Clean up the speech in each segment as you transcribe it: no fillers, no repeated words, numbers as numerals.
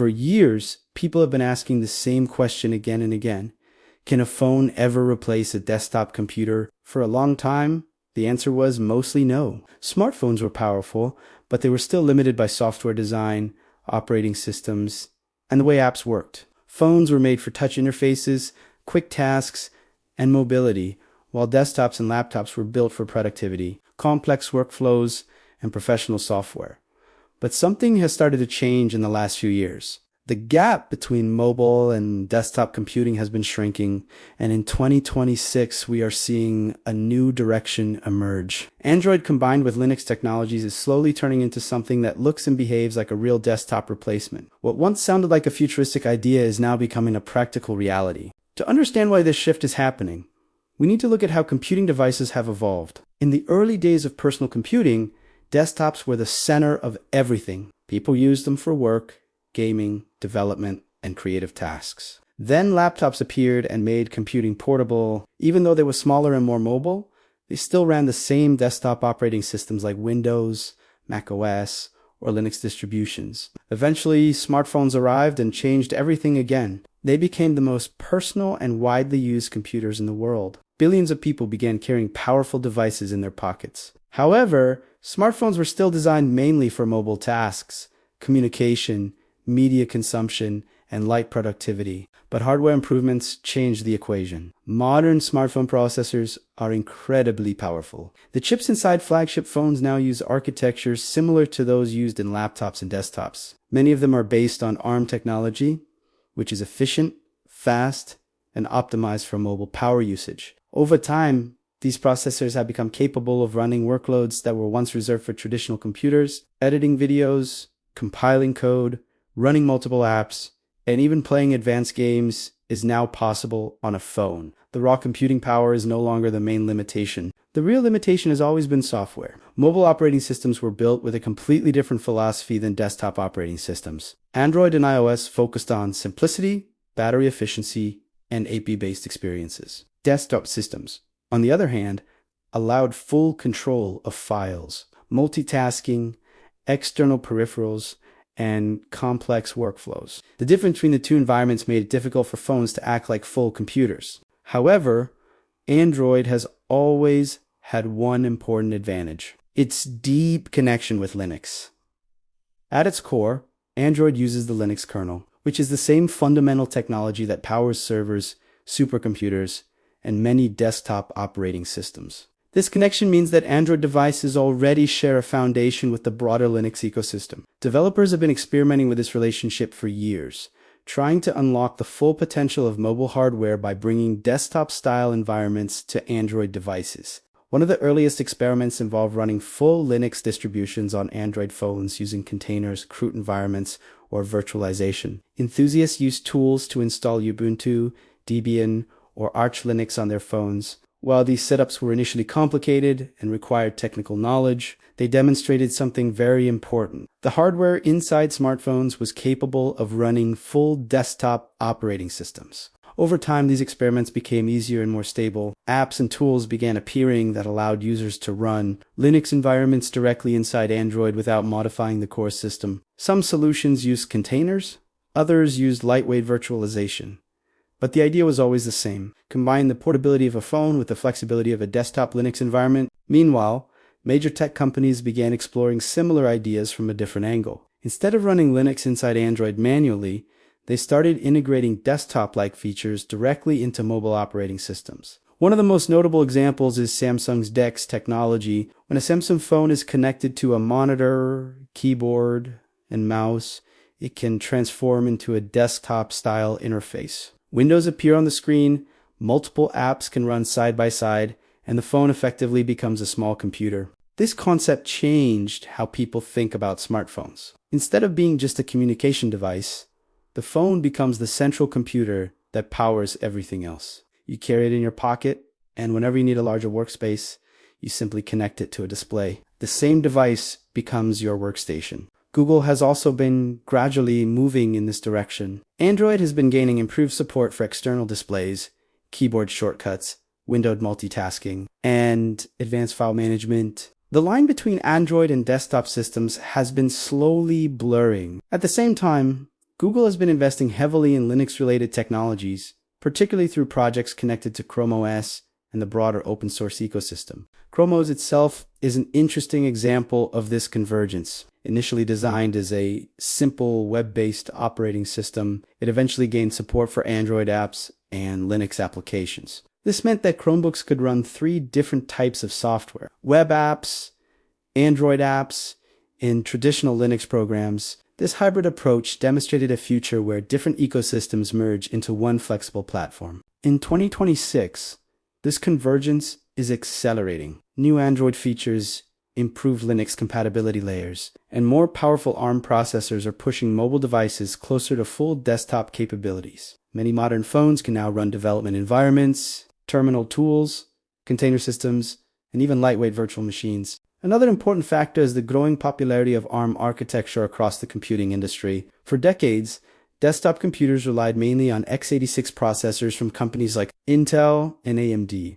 For years, people have been asking the same question again and again. Can a phone ever replace a desktop computer? For a long time, the answer was mostly no. Smartphones were powerful, but they were still limited by software design, operating systems, and the way apps worked. Phones were made for touch interfaces, quick tasks, and mobility, while desktops and laptops were built for productivity, complex workflows, and professional software. But something has started to change in the last few years. The gap between mobile and desktop computing has been shrinking, and in 2026 we are seeing a new direction emerge. Android combined with Linux technologies is slowly turning into something that looks and behaves like a real desktop replacement. What once sounded like a futuristic idea is now becoming a practical reality. To understand why this shift is happening, we need to look at how computing devices have evolved. In the early days of personal computing, desktops were the center of everything. People used them for work, gaming, development, and creative tasks. Then laptops appeared and made computing portable. Even though they were smaller and more mobile, they still ran the same desktop operating systems like Windows, Mac OS, or Linux distributions. Eventually, smartphones arrived and changed everything again. They became the most personal and widely used computers in the world. Billions of people began carrying powerful devices in their pockets. However, smartphones were still designed mainly for mobile tasks, communication, media consumption, and light productivity. But hardware improvements changed the equation. Modern smartphone processors are incredibly powerful. The chips inside flagship phones now use architectures similar to those used in laptops and desktops. Many of them are based on ARM technology, which is efficient, fast, and optimized for mobile power usage. Over time, these processors have become capable of running workloads that were once reserved for traditional computers. Editing videos, compiling code, running multiple apps, and even playing advanced games is now possible on a phone. The raw computing power is no longer the main limitation. The real limitation has always been software. Mobile operating systems were built with a completely different philosophy than desktop operating systems. Android and iOS focused on simplicity, battery efficiency, and API-based experiences. Desktop systems, on the other hand, allowed full control of files, multitasking, external peripherals, and complex workflows. The difference between the two environments made it difficult for phones to act like full computers. However, Android has always had one important advantage: its deep connection with Linux. At its core, Android uses the Linux kernel, which is the same fundamental technology that powers servers, supercomputers, and many desktop operating systems. This connection means that Android devices already share a foundation with the broader Linux ecosystem. Developers have been experimenting with this relationship for years, trying to unlock the full potential of mobile hardware by bringing desktop-style environments to Android devices. One of the earliest experiments involved running full Linux distributions on Android phones using containers, CRUD environments, or virtualization. Enthusiasts used tools to install Ubuntu, Debian, or Arch Linux on their phones. While these setups were initially complicated and required technical knowledge, they demonstrated something very important. The hardware inside smartphones was capable of running full desktop operating systems. Over time, these experiments became easier and more stable. Apps and tools began appearing that allowed users to run Linux environments directly inside Android without modifying the core system. Some solutions used containers, others used lightweight virtualization. But the idea was always the same: combine the portability of a phone with the flexibility of a desktop Linux environment. Meanwhile, major tech companies began exploring similar ideas from a different angle. Instead of running Linux inside Android manually, they started integrating desktop-like features directly into mobile operating systems. One of the most notable examples is Samsung's DeX technology. When a Samsung phone is connected to a monitor, keyboard, and mouse, it can transform into a desktop-style interface. Windows appear on the screen, multiple apps can run side by side, and the phone effectively becomes a small computer. This concept changed how people think about smartphones. Instead of being just a communication device, the phone becomes the central computer that powers everything else. You carry it in your pocket, and whenever you need a larger workspace, you simply connect it to a display. The same device becomes your workstation. Google has also been gradually moving in this direction. Android has been gaining improved support for external displays, keyboard shortcuts, windowed multitasking, and advanced file management. The line between Android and desktop systems has been slowly blurring. At the same time, Google has been investing heavily in Linux-related technologies, particularly through projects connected to Chrome OS and the broader open source ecosystem. Chrome OS itself is an interesting example of this convergence. Initially designed as a simple web-based operating system, it eventually gained support for Android apps and Linux applications. This meant that Chromebooks could run 3 different types of software: web apps, Android apps, and traditional Linux programs. This hybrid approach demonstrated a future where different ecosystems merge into one flexible platform. In 2026, this convergence is accelerating. New Android features, improved Linux compatibility layers, and more powerful ARM processors are pushing mobile devices closer to full desktop capabilities. Many modern phones can now run development environments, terminal tools, container systems, and even lightweight virtual machines. Another important factor is the growing popularity of ARM architecture across the computing industry. For decades, desktop computers relied mainly on x86 processors from companies like Intel and AMD.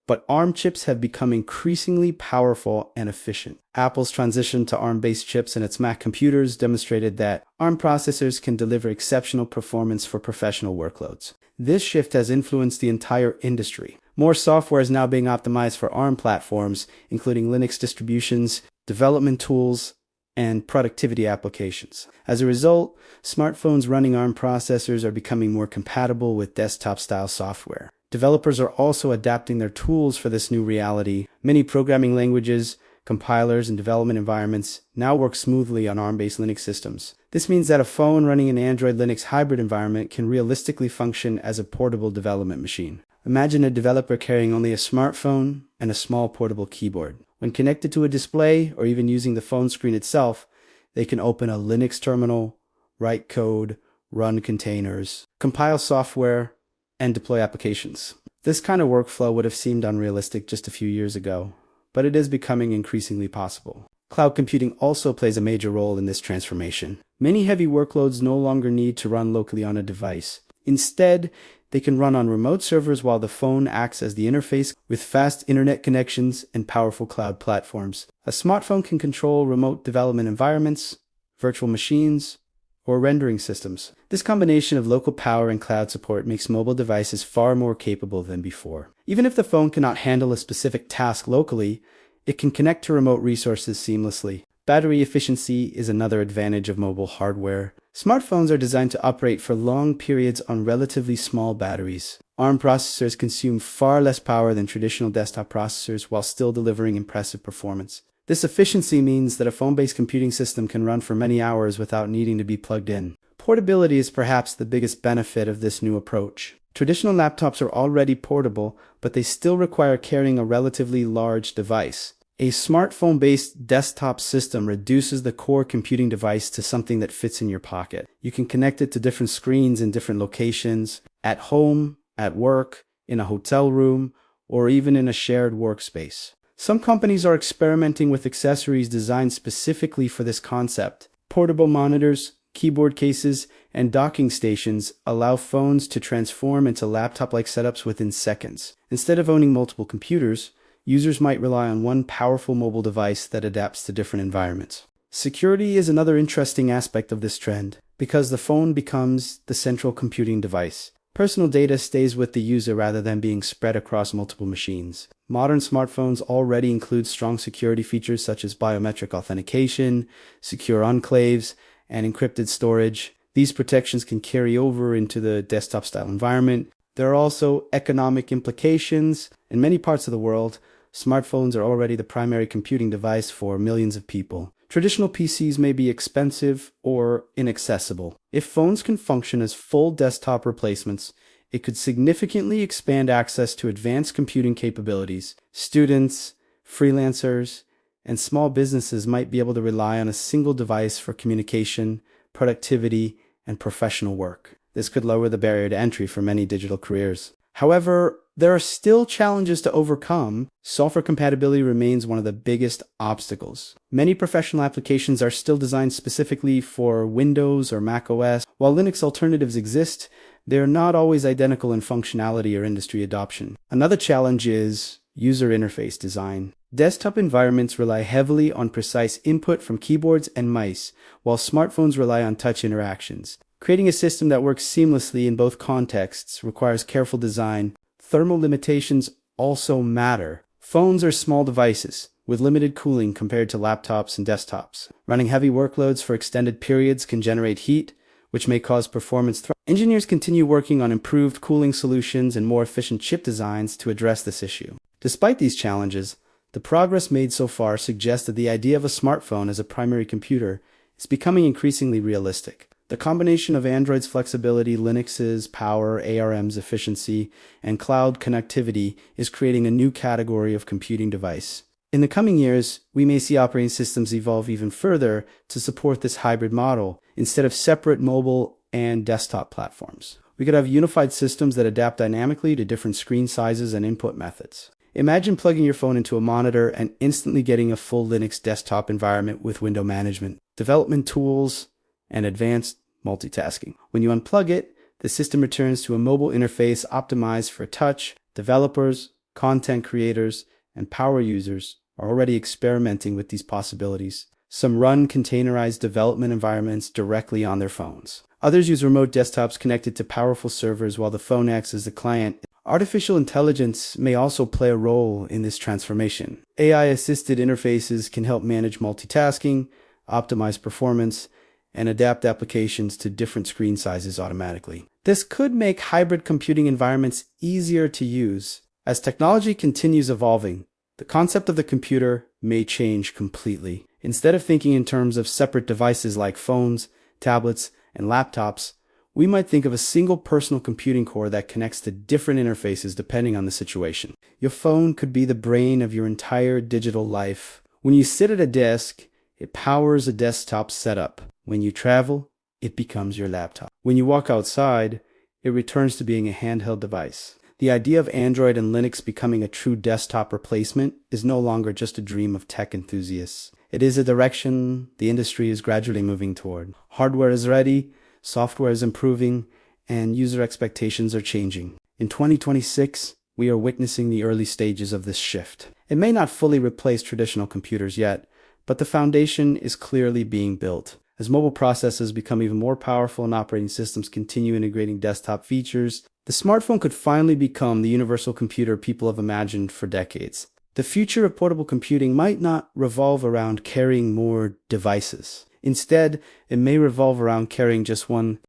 But ARM chips have become increasingly powerful and efficient. Apple's transition to ARM-based chips in its Mac computers demonstrated that ARM processors can deliver exceptional performance for professional workloads. This shift has influenced the entire industry. More software is now being optimized for ARM platforms, including Linux distributions, development tools, and productivity applications. As a result, smartphones running ARM processors are becoming more compatible with desktop-style software. Developers are also adapting their tools for this new reality. Many programming languages, compilers, and development environments now work smoothly on ARM-based Linux systems. This means that a phone running an Android-Linux hybrid environment can realistically function as a portable development machine. Imagine a developer carrying only a smartphone and a small portable keyboard. When connected to a display, or even using the phone screen itself, they can open a Linux terminal, write code, run containers, compile software, and deploy applications. This kind of workflow would have seemed unrealistic just a few years ago, but it is becoming increasingly possible. Cloud computing also plays a major role in this transformation. Many heavy workloads no longer need to run locally on a device. Instead, they can run on remote servers while the phone acts as the interface with fast internet connections and powerful cloud platforms. A smartphone can control remote development environments, virtual machines, or rendering systems. This combination of local power and cloud support makes mobile devices far more capable than before. Even if the phone cannot handle a specific task locally, it can connect to remote resources seamlessly. Battery efficiency is another advantage of mobile hardware. Smartphones are designed to operate for long periods on relatively small batteries. ARM processors consume far less power than traditional desktop processors while still delivering impressive performance. This efficiency means that a phone-based computing system can run for many hours without needing to be plugged in. Portability is perhaps the biggest benefit of this new approach. Traditional laptops are already portable, but they still require carrying a relatively large device. A smartphone-based desktop system reduces the core computing device to something that fits in your pocket. You can connect it to different screens in different locations, at home, at work, in a hotel room, or even in a shared workspace. Some companies are experimenting with accessories designed specifically for this concept. Portable monitors, keyboard cases, and docking stations allow phones to transform into laptop-like setups within seconds. Instead of owning multiple computers, users might rely on one powerful mobile device that adapts to different environments. Security is another interesting aspect of this trend, because the phone becomes the central computing device. Personal data stays with the user rather than being spread across multiple machines. Modern smartphones already include strong security features such as biometric authentication, secure enclaves, and encrypted storage. These protections can carry over into the desktop-style environment. There are also economic implications. In many parts of the world, smartphones are already the primary computing device for millions of people. Traditional PCs may be expensive or inaccessible. If phones can function as full desktop replacements, it could significantly expand access to advanced computing capabilities. Students, freelancers, and small businesses might be able to rely on a single device for communication, productivity, and professional work. This could lower the barrier to entry for many digital careers. However, there are still challenges to overcome. Software compatibility remains one of the biggest obstacles. Many professional applications are still designed specifically for Windows or Mac OS. While Linux alternatives exist, they are not always identical in functionality or industry adoption. Another challenge is user interface design. Desktop environments rely heavily on precise input from keyboards and mice, while smartphones rely on touch interactions. Creating a system that works seamlessly in both contexts requires careful design. Thermal limitations also matter. Phones are small devices with limited cooling compared to laptops and desktops. Running heavy workloads for extended periods can generate heat, which may cause performance threats. Engineers continue working on improved cooling solutions and more efficient chip designs to address this issue. Despite these challenges, the progress made so far suggests that the idea of a smartphone as a primary computer is becoming increasingly realistic. The combination of Android's flexibility, Linux's power, ARM's efficiency, and cloud connectivity is creating a new category of computing device. In the coming years, we may see operating systems evolve even further to support this hybrid model instead of separate mobile and desktop platforms. We could have unified systems that adapt dynamically to different screen sizes and input methods. Imagine plugging your phone into a monitor and instantly getting a full Linux desktop environment with window management, development tools, and advanced multitasking. When you unplug it, the system returns to a mobile interface optimized for touch. Developers, content creators, and power users are already experimenting with these possibilities. Some run containerized development environments directly on their phones. Others use remote desktops connected to powerful servers while the phone acts as the client. Artificial intelligence may also play a role in this transformation. AI-assisted interfaces can help manage multitasking, optimize performance, and adapt applications to different screen sizes automatically. This could make hybrid computing environments easier to use. As technology continues evolving, the concept of the computer may change completely. Instead of thinking in terms of separate devices like phones, tablets, and laptops, we might think of a single personal computing core that connects to different interfaces depending on the situation. Your phone could be the brain of your entire digital life. When you sit at a desk, it powers a desktop setup. When you travel, it becomes your laptop. When you walk outside, it returns to being a handheld device. The idea of Android and Linux becoming a true desktop replacement is no longer just a dream of tech enthusiasts. It is a direction the industry is gradually moving toward. Hardware is ready, software is improving, and user expectations are changing. In 2026, we are witnessing the early stages of this shift. It may not fully replace traditional computers yet, but the foundation is clearly being built. As mobile processors become even more powerful and operating systems continue integrating desktop features, the smartphone could finally become the universal computer people have imagined for decades. The future of portable computing might not revolve around carrying more devices. Instead, it may revolve around carrying just one